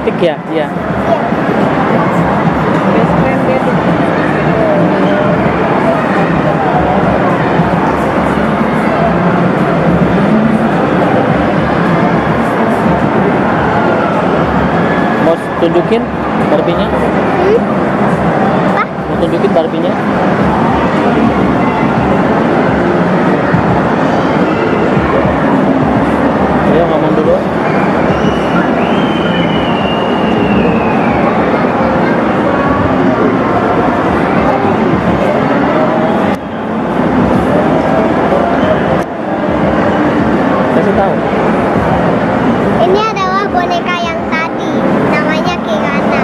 Tik ya? Iya. Best friend dia tuh. Mau tunjukin Barbie-nya? Apa? Mau tunjukin Barbie-nya? Ayo ngomong dulu. Kasih tahu. Ini adalah boneka yang tadi, namanya Kirana.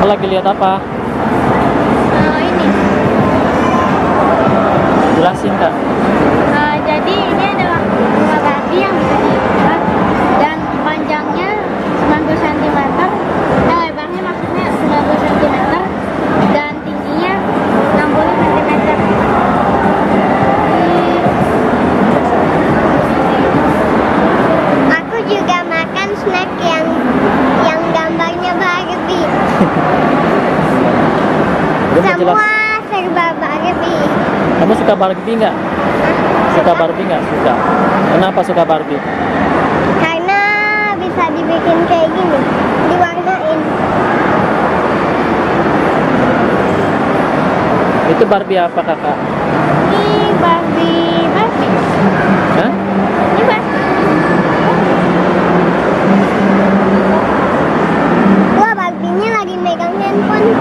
Lagi lihat apa? Ini. Jelasin Kak. Jadi ini adalah rumah Barbie yang bisa dibuat dan panjangnya 90 cm, lebarnya maksudnya 90 cm dan tingginya 60 cm. Aku juga makan snack yang gambarnya Barbie. Udah mau jelas. Semua serba Barbie. Kamu suka Barbie nggak? Suka Barbie nggak? Suka. Kenapa suka Barbie? Karena bisa dibikin kayak gini, diwarnain. Itu Barbie apa Kakak? Ini Barbie. Hah? Ini Barbie. Wah, Barbie-nya lagi megang handphone.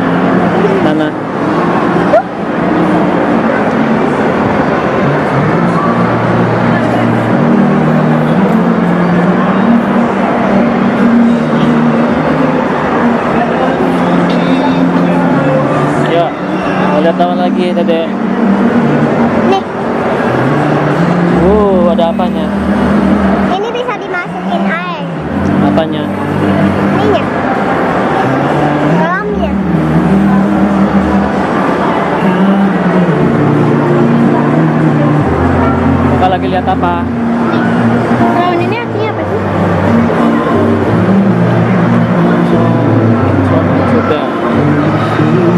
Mana? Ayo, mau lihat taman lagi, Dede. Nih, Ada apanya? ini bisa dimasukin air. Apanya? Ininya. Kolamnya. Kakak lagi lihat apa? Kalau ini artinya apa sih? Sudah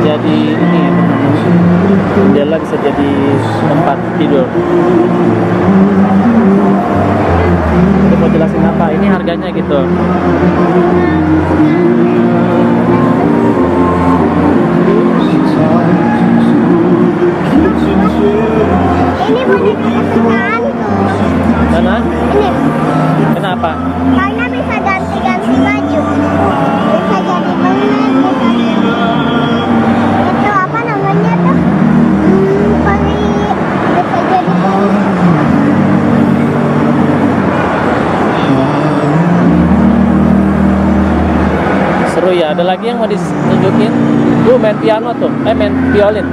jadi ini apa namanya? Jendela bisa jadi tempat tidur. Ini mau jelasin apa? Ini harganya gitu. Ini boneka kesukaanku. Mana? Ini. Kenapa? Karena bisa ganti-ganti baju. Bisa jadi permen, bisa jadi itu apa namanya tuh? Peri. Bisa jadi peri. Seru ya. Ada lagi yang mau ditunjukin? Tuh main piano tuh. Main violin.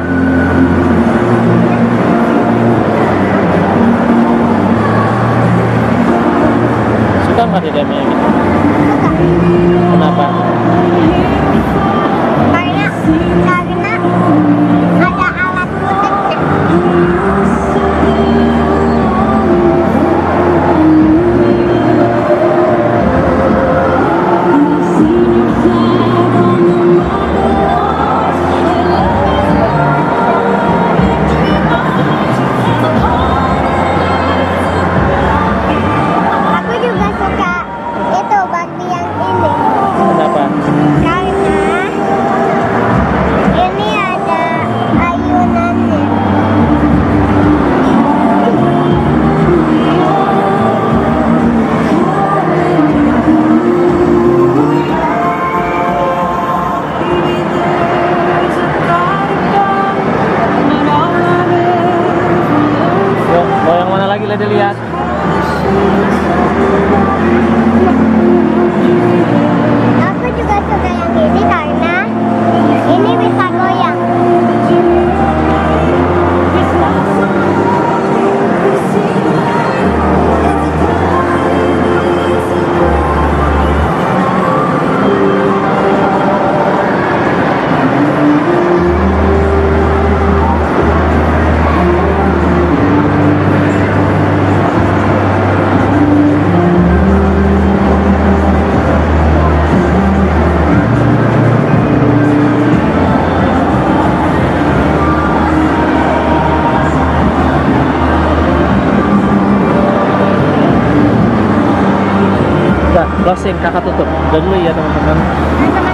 Suka nggak Dede main gitu? Kenapa? Karena ada alat musiknya. Aku juga suka itu Barbie yang ini. Kenapa? Karena ini ada ayunannya. Yuk, mau yang mana lagi Dede lihat? Aku juga suka yang ini karena ini bisa goyang. closing, kakak tutup. Udah dulu ya teman-teman. Nah,